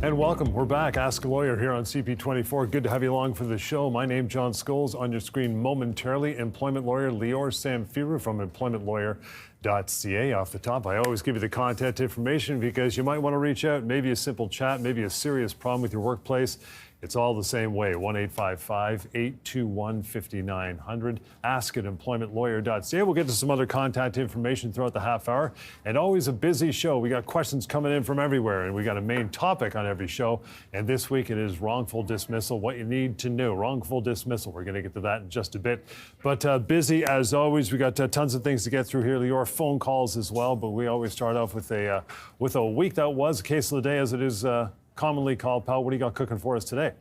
And welcome. We're back. Ask a Lawyer here on CP24. Good to have you along for the show. My name, John Scholes, on your screen momentarily. Employment lawyer Lior Samfiru from EmploymentLawyer.ca. Off the top, I always give you the contact information because you might want to reach out. Maybe a simple chat, maybe a serious problem with your workplace. It's all the same way. 1-855-821-5900. Ask at EmploymentLawyer.ca. We'll get to some other contact information throughout the half hour. And always a busy show. We got questions coming in from everywhere, and we got a main topic on every show. And this week it is wrongful dismissal, what you need to know. Wrongful dismissal. We're going to get to that in just a bit. But busy as always. We got tons of things to get through here. Lior, phone calls as well. But we always start off with a week that was, case of the day as it is commonly called. Pal, what do you got cooking for us today?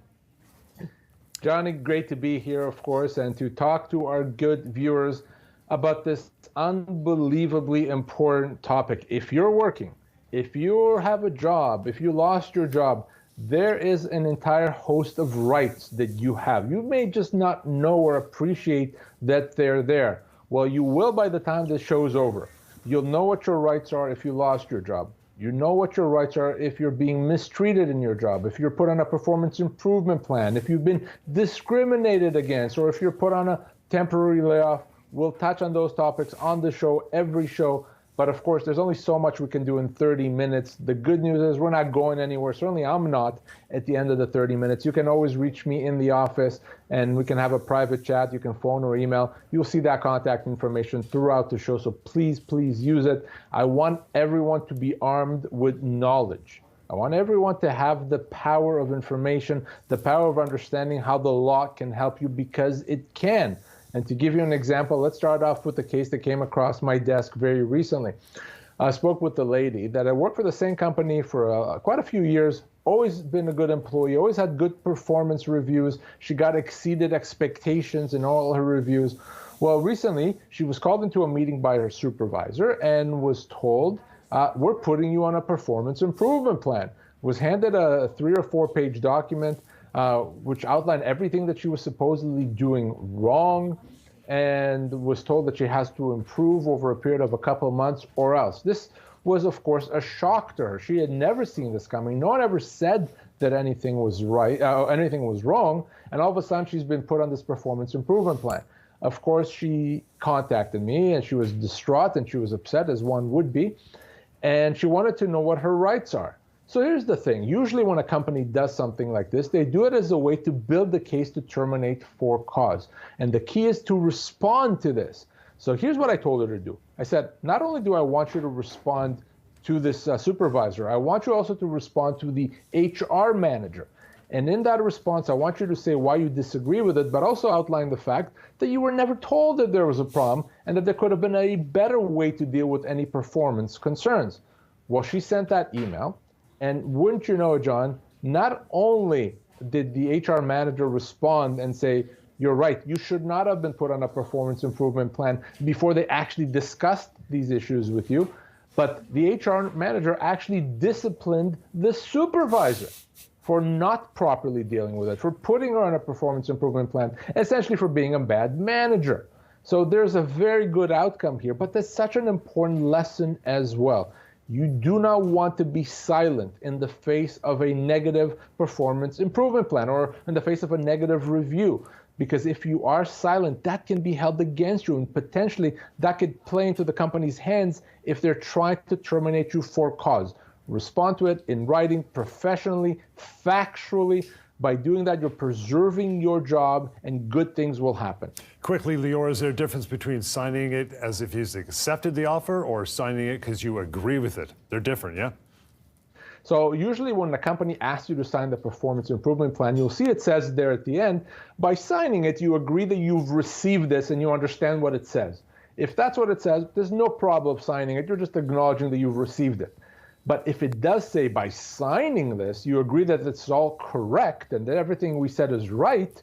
Johnny, great to be here, of course, and to talk to our good viewers about this unbelievably important topic. If you're working, if you have a job, if you lost your job, there is an entire host of rights that you have. You may just not know or appreciate that they're there. Well, you will by the time this show's over. You'll know what your rights are if you lost your job. You know what your rights are if you're being mistreated in your job, if you're put on a performance improvement plan, if you've been discriminated against, or if you're put on a temporary layoff. We'll touch on those topics on the show, every show. But of course, there's only so much we can do in 30 minutes. The good news is we're not going anywhere. Certainly I'm not at the end of the 30 minutes. You can always reach me in the office and we can have a private chat. You can phone or email. You'll see that contact information throughout the show. So please, please use it. I want everyone to be armed with knowledge. I want everyone to have the power of information, the power of understanding how the law can help you, because it can. And to give you an example, let's start off with the case that came across my desk very recently. I spoke with the lady that I worked for the same company for quite a few years, always been a good employee, always had good performance reviews. She got exceeded expectations in all her reviews. Well, recently, she was called into a meeting by her supervisor and was told, we're putting you on a performance improvement plan. Was handed a 3 or 4 page document which outlined everything that she was supposedly doing wrong, and was told that she has to improve over a period of a couple of months or else. This was, of course, a shock to her. She had never seen this coming. No one ever said that anything was right, anything was wrong, and all of a sudden she's been put on this performance improvement plan. Of course, she contacted me, and she was distraught, and she was upset, as one would be, and she wanted to know what her rights are. So here's the thing. Usually when a company does something like this, they do it as a way to build the case to terminate for cause. And the key is to respond to this. So here's what I told her to do. I said, not only do I want you to respond to this supervisor, I want you also to respond to the HR manager. And in that response, I want you to say why you disagree with it, but also outline the fact that you were never told that there was a problem and that there could have been a better way to deal with any performance concerns. Well, she sent that email. And wouldn't you know, John, not only did the HR manager respond and say, you're right, you should not have been put on a performance improvement plan before they actually discussed these issues with you, but the HR manager actually disciplined the supervisor for not properly dealing with it, for putting her on a performance improvement plan, essentially for being a bad manager. So there's a very good outcome here, but there's such an important lesson as well. You do not want to be silent in the face of a negative performance improvement plan or in the face of a negative review, because if you are silent, that can be held against you, and potentially that could play into the company's hands if they're trying to terminate you for cause. Respond to it in writing, professionally, factually. By doing that, you're preserving your job and good things will happen. Quickly, Lior, is there a difference between signing it as if he's accepted the offer or signing it because you agree with it? They're different, yeah? So usually when the company asks you to sign the performance improvement plan, you'll see it says there at the end, by signing it, you agree that you've received this and you understand what it says. If that's what it says, there's no problem signing it. You're just acknowledging that you've received it. But if it does say by signing this, you agree that it's all correct and that everything we said is right,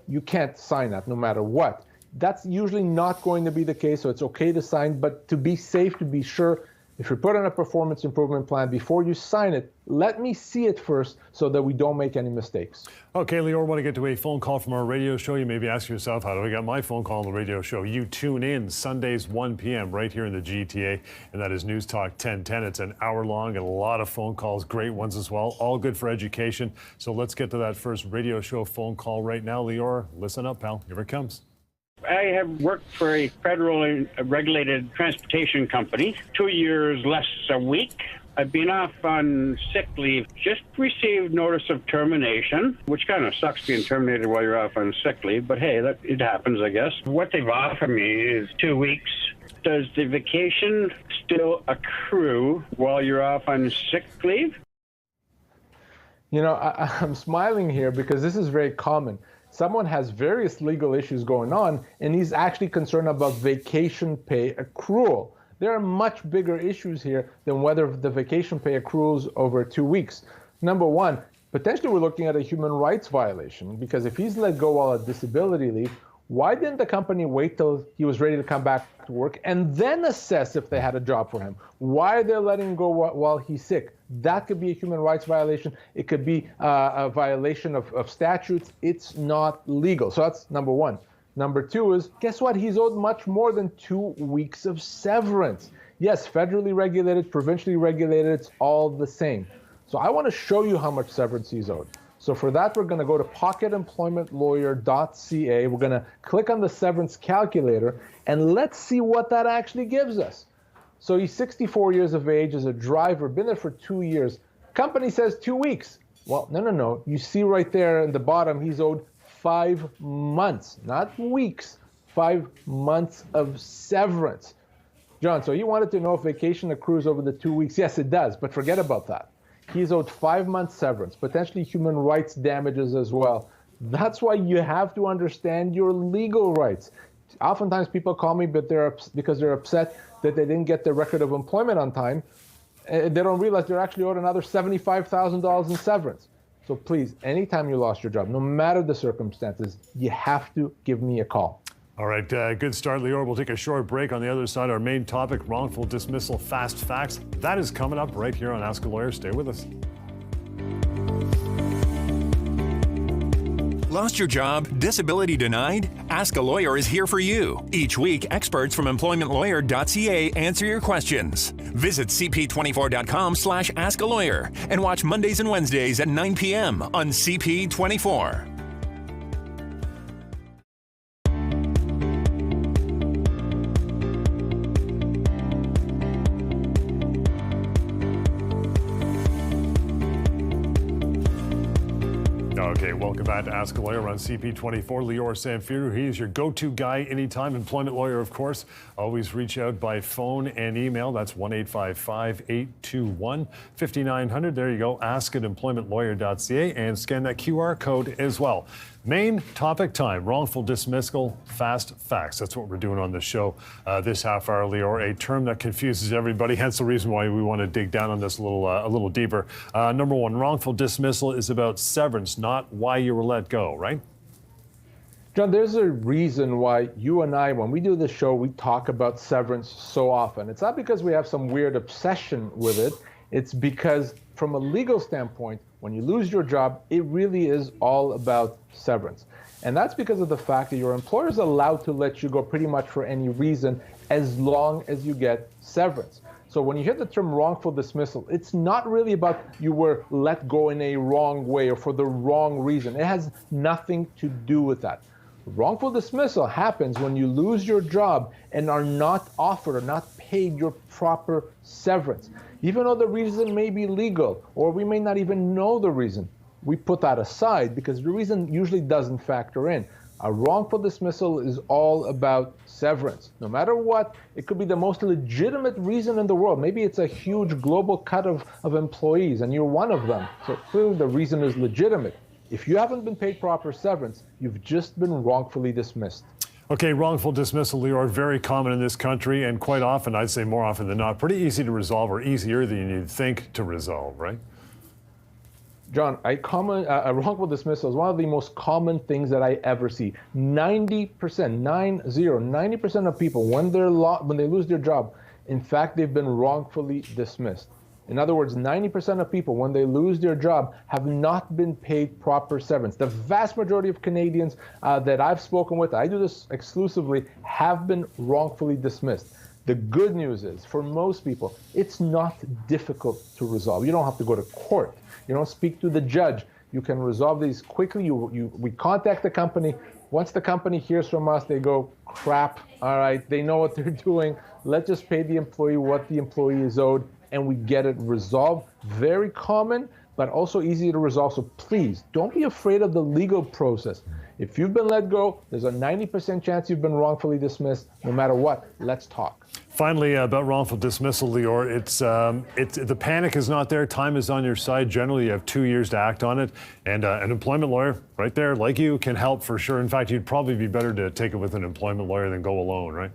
you can't sign that no matter what. That's usually not going to be the case, so it's okay to sign, but to be safe, to be sure, If you put in a performance improvement plan, before you sign it, let me see it first so that we don't make any mistakes. Okay, Lior, want to get to a phone call from our radio show? You may be asking yourself, how do I get my phone call on the radio show? You tune in Sundays 1 p.m. right here in the GTA, and that is News Talk 1010. It's an hour long and a lot of phone calls, great ones as well, all good for education. So let's get to that first radio show phone call right now. Lior, listen up, pal. Here it comes. I have worked for a federally regulated transportation company, 2 years less a week. I've been off on sick leave, just received notice of termination, which kind of sucks being terminated while you're off on sick leave, but hey, it happens, I guess. What they've offered me is 2 weeks. Does the vacation still accrue while you're off on sick leave? You know, I'm smiling here because this is very common. Someone has various legal issues going on, and he's actually concerned about vacation pay accrual. There are much bigger issues here than whether the vacation pay accrues over 2 weeks. Number one, potentially we're looking at a human rights violation, because if he's let go while on disability leave, why didn't the company wait till he was ready to come back to work and then assess if they had a job for him? Why are they letting him go while he's sick? That could be a human rights violation. It could be a violation of statutes. It's not legal. So that's number one. Number two is, guess what? He's owed much more than 2 weeks of severance. Yes, federally regulated, provincially regulated, it's all the same. So I want to show you how much severance he's owed. So for that, we're going to go to PocketEmploymentLawyer.ca. We're going to click on the severance calculator, and let's see what that actually gives us. So he's 64 years of age, as a driver, been there for 2 years. Company says 2 weeks. Well, no. You see right there in the bottom, he's owed 5 months, not weeks, 5 months of severance. John, so you wanted to know if vacation accrues over the 2 weeks. Yes, it does, but forget about that. He's owed 5 months severance, potentially human rights damages as well. That's why you have to understand your legal rights. Oftentimes people call me because they're upset that they didn't get their record of employment on time. They don't realize they're actually owed another $75,000 in severance. So please, anytime you lost your job, no matter the circumstances, you have to give me a call. All right, good start, Lior. We'll take a short break. On the other side, our main topic, wrongful dismissal, fast facts. That is coming up right here on Ask a Lawyer. Stay with us. Lost your job? Disability denied? Ask a Lawyer is here for you. Each week, experts from EmploymentLawyer.ca answer your questions. Visit cp24.com/askalawyer and watch Mondays and Wednesdays at 9 p.m. on CP24. Okay, welcome back to Ask a Lawyer on CP24. Lior Samfiru, he is your go-to guy anytime. Employment Lawyer, of course. Always reach out by phone and email. That's 1-855-821-5900. There you go. Ask at EmploymentLawyer.ca and scan that QR code as well. Main topic time, wrongful dismissal, fast facts. That's what we're doing on the show this half hour, Lior. A term that confuses everybody, hence the reason why we want to dig down on this a little deeper. Number one, wrongful dismissal is about severance, not why you were let go, right? John, there's a reason why you and I, when we do this show, we talk about severance so often. It's not because we have some weird obsession with it. It's because from a legal standpoint, when you lose your job, it really is all about severance. And that's because of the fact that your employer is allowed to let you go pretty much for any reason as long as you get severance. So when you hear the term wrongful dismissal, it's not really about you were let go in a wrong way or for the wrong reason. It has nothing to do with that. Wrongful dismissal happens when you lose your job and are not offered or not paid your proper severance. Even though the reason may be legal, or we may not even know the reason, we put that aside because the reason usually doesn't factor in. A wrongful dismissal is all about severance. No matter what, it could be the most legitimate reason in the world. Maybe it's a huge global cut of employees and you're one of them. So clearly the reason is legitimate. If you haven't been paid proper severance, you've just been wrongfully dismissed. Okay, wrongful dismissal, Lior, very common in this country, and quite often, I'd say more often than not, pretty easy to resolve, or easier than you'd think to resolve, right? John, a wrongful dismissal is one of the most common things that I ever see. 90% of people, when they lose their job, In fact, they've been wrongfully dismissed. In other words, 90% of people, when they lose their job, have not been paid proper severance. The vast majority of Canadians that I've spoken with, I do this exclusively, have been wrongfully dismissed. The good news is, for most people, it's not difficult to resolve. You don't have to go to court. You don't speak to the judge. You can resolve these quickly. We contact the company. Once the company hears from us, they go, crap, all right, they know what they're doing. Let's just pay the employee what the employee is owed, and we get it resolved. Very common, but also easy to resolve. So please, don't be afraid of the legal process. If you've been let go, there's a 90% chance you've been wrongfully dismissed. No matter what, let's talk. Finally, about wrongful dismissal, Lior, the panic is not there. Time is on your side. Generally, you have 2 years to act on it. And an employment lawyer right there, like you, can help for sure. In fact, you'd probably be better to take it with an employment lawyer than go alone, right?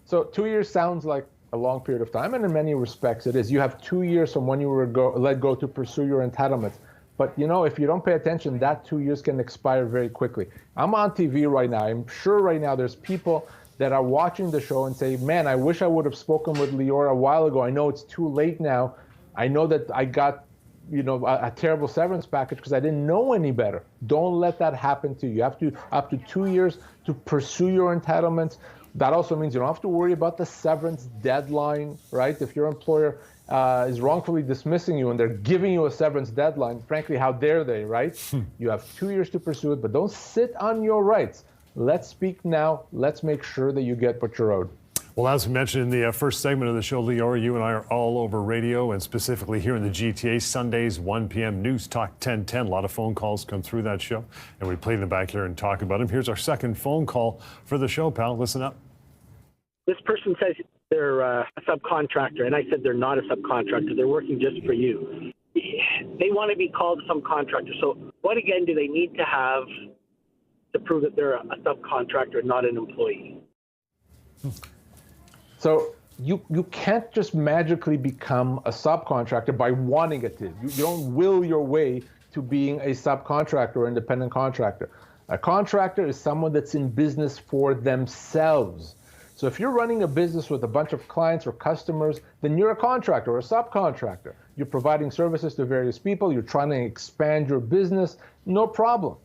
So 2 years sounds like a long period of time, and in many respects it is. You have 2 years from when you were let go to pursue your entitlements. But you know, if you don't pay attention, that 2 years can expire very quickly. I'm on TV right now. I'm sure right now there's people that are watching the show and say, man, I wish I would have spoken with Lior a while ago. I know it's too late now. I know that I got, you know, a terrible severance package because I didn't know any better. Don't let that happen to you. You have to, up to 2 years to pursue your entitlements. That also means you don't have to worry about the severance deadline, right? If your employer is wrongfully dismissing you and they're giving you a severance deadline, frankly, how dare they, right? You have 2 years to pursue it, but don't sit on your rights. Let's speak now. Let's make sure that you get what you're owed. Well, as we mentioned in the first segment of the show, Lior, you and I are all over radio, and specifically here in the GTA, Sundays, 1 p.m., News Talk 1010. A lot of phone calls come through that show, and we play them back here and talk about them. Here's our second phone call for the show, pal. Listen up. This person says they're a subcontractor, and I said they're not a subcontractor. They're working just for you. They want to be called a subcontractor. So what, again, do they need to have to prove that they're a subcontractor, not an employee? So you can't just magically become a subcontractor by wanting it to. You don't will your way to being a subcontractor or independent contractor. A contractor is someone that's in business for themselves. So if you're running a business with a bunch of clients or customers, then you're a contractor or a subcontractor. You're providing services to various people. You're trying to expand your business. No problem.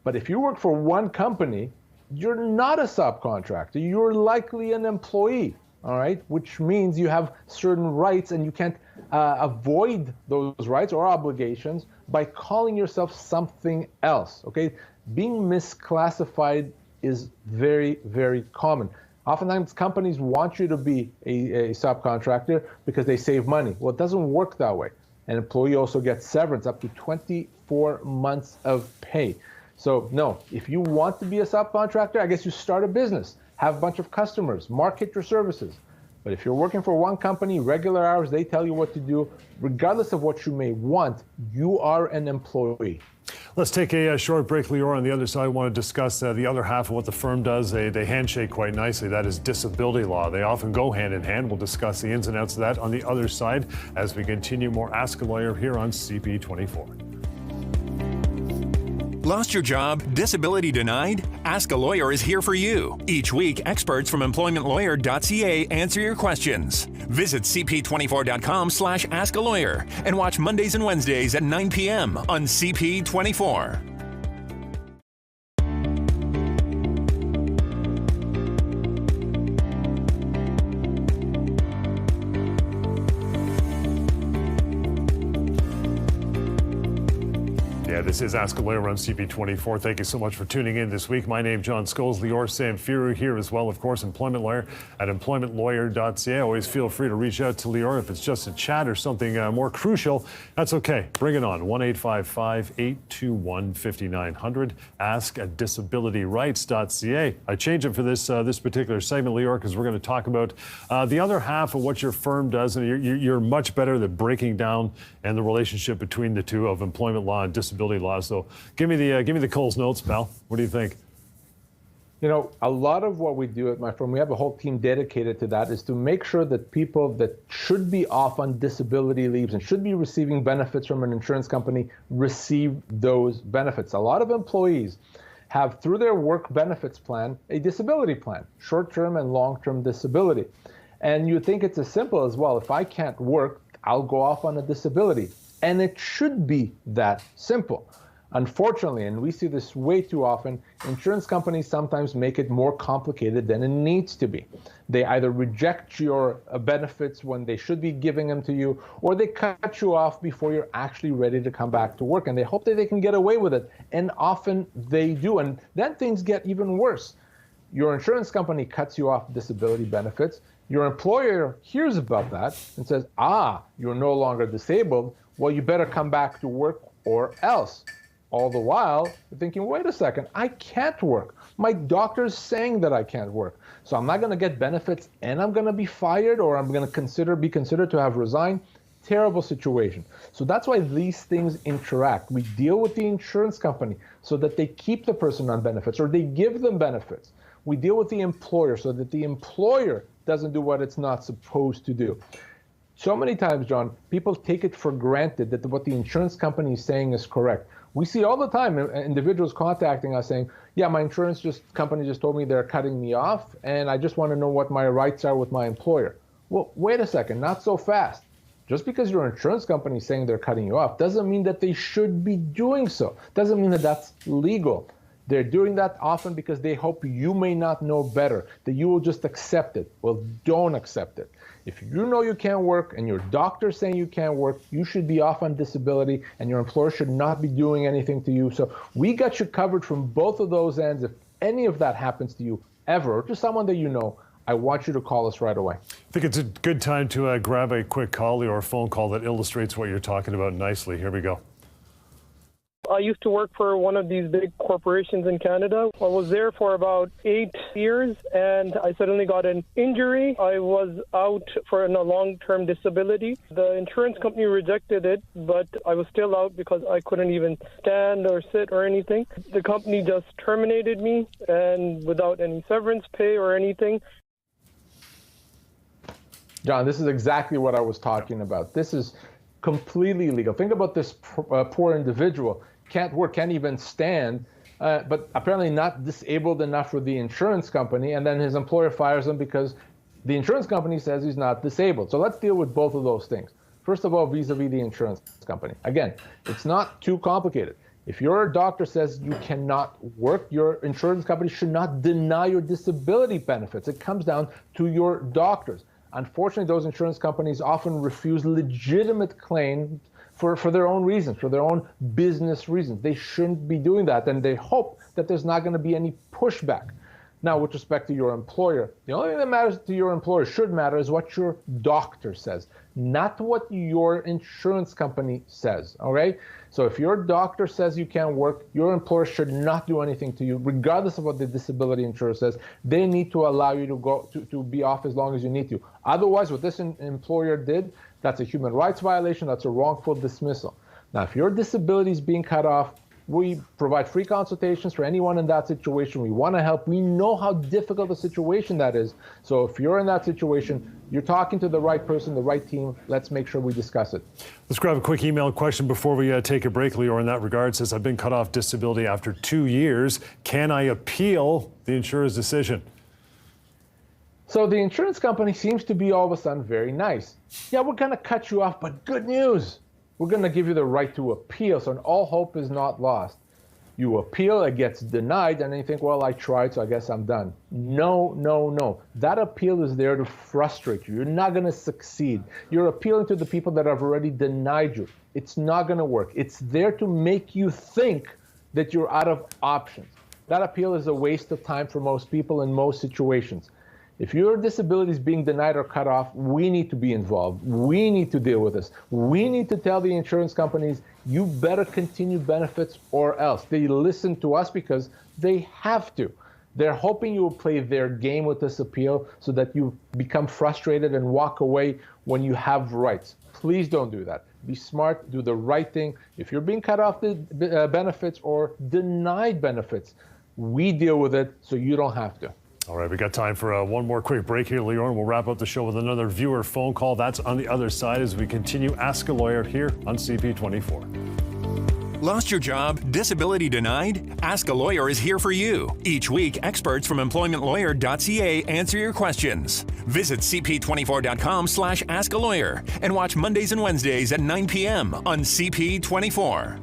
But if you work for one company, you're not a subcontractor. You're likely an employee, all right? Which means you have certain rights and you can't avoid those rights or obligations by calling yourself something else, okay? Being misclassified is very, very common. Oftentimes, companies want you to be a subcontractor because they save money. Well, it doesn't work that way. An employee also gets severance up to 24 months of pay. So, no, if you want to be a subcontractor, I guess you start a business, have a bunch of customers, market your services. But if you're working for one company, regular hours, they tell you what to do, regardless of what you may want, you are an employee. Let's take a short break, Lior. On the other side, I want to discuss the other half of what the firm does. They handshake quite nicely. That is disability law. They often go hand in hand. We'll discuss the ins and outs of that on the other side as we continue more Ask a Lawyer here on CP24. Lost your job? Disability denied? Ask a Lawyer is here for you. Each week, experts from EmploymentLawyer.ca answer your questions. Visit cp24.com/askalawyer and watch Mondays and Wednesdays at 9 p.m. on CP24. This is Ask a Lawyer on CP24. Thank you so much for tuning in this week. My name is John Scholes, Lior Samfiru here as well, of course, Employment Lawyer at EmploymentLawyer.ca. Always feel free to reach out to Lior if it's just a chat or something more crucial. That's okay. Bring it on. 1-855-821-5900. Ask at disabilityrights.ca. I changed it for this particular segment, Lior, because we're going to talk about the other half of what your firm does, and you're much better at breaking down and the relationship between the two of employment law and disability law. So give me the Coles notes, pal. What do you think? You know, a lot of what we do at my firm, we have a whole team dedicated to that, is to make sure that people that should be off on disability leaves and should be receiving benefits from an insurance company receive those benefits. A lot of employees have, through their work benefits plan, a disability plan, short-term and long-term disability. And you think it's as simple as, well, if I can't work, I'll go off on a disability. And it should be that simple. Unfortunately, and we see this way too often, insurance companies sometimes make it more complicated than it needs to be. They either reject your benefits when they should be giving them to you, or they cut you off before you're actually ready to come back to work. And they hope that they can get away with it. And often they do. And then things get even worse. Your insurance company cuts you off disability benefits. Your employer hears about that and says, you're no longer disabled. Well, you better come back to work or else. All the while, you're thinking, wait a second, I can't work. My doctor's saying that I can't work. So I'm not going to get benefits and I'm going to be fired, or I'm going to be considered to have resigned. Terrible situation. So that's why these things interact. We deal with the insurance company so that they keep the person on benefits or they give them benefits. We deal with the employer so that the employer doesn't do what it's not supposed to do. So many times, John, people take it for granted that what the insurance company is saying is correct. We see all the time individuals contacting us saying, yeah, my insurance company just told me they're cutting me off, and I just want to know what my rights are with my employer. Well, wait a second, not so fast. Just because your insurance company is saying they're cutting you off doesn't mean that they should be doing so. Doesn't mean that that's legal. They're doing that often because they hope you may not know better, that you will just accept it. Well, don't accept it. If you know you can't work and your doctor's saying you can't work, you should be off on disability and your employer should not be doing anything to you. So we got you covered from both of those ends. If any of that happens to you ever, or to someone that you know, I want you to call us right away. I think it's a good time to grab a quick call or a phone call that illustrates what you're talking about nicely. Here we go. I used to work for one of these big corporations in Canada. I was there for about 8 years, and I suddenly got an injury. I was out for a long-term disability. The insurance company rejected it, but I was still out because I couldn't even stand or sit or anything. The company just terminated me, and without any severance pay or anything. John, this is exactly what I was talking about. This is completely illegal. Think about this poor individual. Can't work, can't even stand, but apparently not disabled enough for the insurance company, and then his employer fires him because the insurance company says he's not disabled. So let's deal with both of those things. First of all, vis-a-vis the insurance company. Again, it's not too complicated. If your doctor says you cannot work, your insurance company should not deny your disability benefits. It comes down to your doctors. Unfortunately, those insurance companies often refuse legitimate claims for their own reasons, for their own business reasons. They shouldn't be doing that, and they hope that there's not going to be any pushback. Now, with respect to your employer, the only thing that matters to your employer, should matter, is what your doctor says, not what your insurance company says, all right? So if your doctor says you can't work, your employer should not do anything to you, regardless of what the disability insurer says. They need to allow you to go to be off as long as you need to. Otherwise, what this employer did, that's a human rights violation, that's a wrongful dismissal. Now, if your disability is being cut off, we provide free consultations for anyone in that situation. We want to help. We know how difficult a situation that is. So if you're in that situation, you're talking to the right person, the right team. Let's make sure we discuss it. Let's grab a quick email question before we take a break. Leor, in that regard, says, I've been cut off disability after 2 years. Can I appeal the insurer's decision? So the insurance company seems to be all of a sudden very nice. Yeah, we're going to cut you off, but good news. We're going to give you the right to appeal, so all hope is not lost. You appeal, it gets denied, and then you think, well, I tried, so I guess I'm done. No, no, no. That appeal is there to frustrate you. You're not going to succeed. You're appealing to the people that have already denied you. It's not going to work. It's there to make you think that you're out of options. That appeal is a waste of time for most people in most situations. If your disability is being denied or cut off, we need to be involved. We need to deal with this. We need to tell the insurance companies, you better continue benefits or else. They listen to us because they have to. They're hoping you will play their game with this appeal so that you become frustrated and walk away when you have rights. Please don't do that. Be smart, do the right thing. If you're being cut off the benefits or denied benefits, we deal with it so you don't have to. All right, we got time for one more quick break here, Leor, and we'll wrap up the show with another viewer phone call. That's on the other side as we continue Ask a Lawyer here on CP24. Lost your job? Disability denied? Ask a Lawyer is here for you. Each week, experts from EmploymentLawyer.ca answer your questions. Visit cp24.com/askalawyer and watch Mondays and Wednesdays at 9 p.m. on CP24.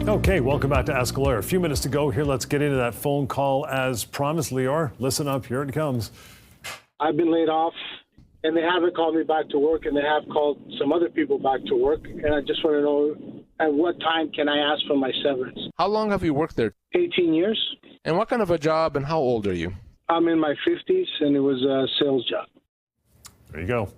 Okay, welcome back to Ask a Lawyer. A few minutes to go here. Let's get into that phone call as promised. Leor, listen up. Here it comes. I've been laid off, and they haven't called me back to work, and they have called some other people back to work. And I just want to know, at what time can I ask for my severance? How long have you worked there? 18 years. And what kind of a job and how old are you? I'm in my 50s, and it was a sales job. There you go.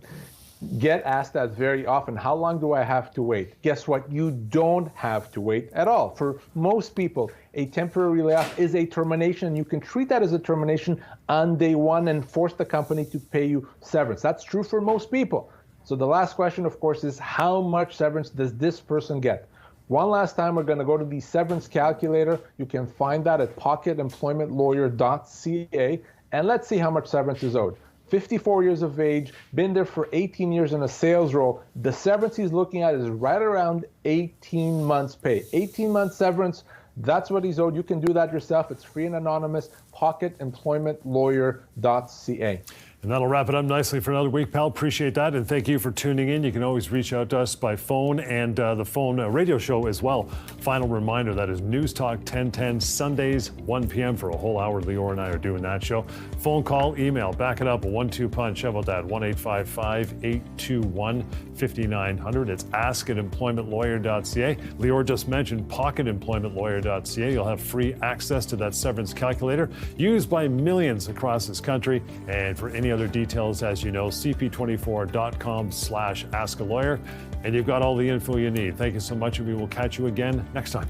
Get asked that very often. How long do I have to wait? Guess what? You don't have to wait at all. For most people, a temporary layoff is a termination. You can treat that as a termination on day one and force the company to pay you severance. That's true for most people. So the last question, of course, is how much severance does this person get? One last time, we're going to go to the severance calculator. You can find that at pocketemploymentlawyer.ca. And let's see how much severance is owed. 54 years of age, been there for 18 years in a sales role. The severance he's looking at is right around 18 months pay. 18 months severance, that's what he's owed. You can do that yourself. It's free and anonymous. pocketemploymentlawyer.ca. And that'll wrap it up nicely for another week, pal. Appreciate that. And thank you for tuning in. You can always reach out to us by phone and the phone radio show as well. Final reminder, that is News Talk 1010 Sundays, 1 p.m. for a whole hour. Leor and I are doing that show. Phone call, email, back it up, a 1-2 punch. How about that? 1-855-821-5900. It's ask@employmentlawyer.ca. Leor just mentioned pocketemploymentlawyer.ca. You'll have free access to that severance calculator used by millions across this country. And for any other details, as you know, cp24.com/askalawyer. And you've got all the info you need. Thank you so much, and we will catch you again next time.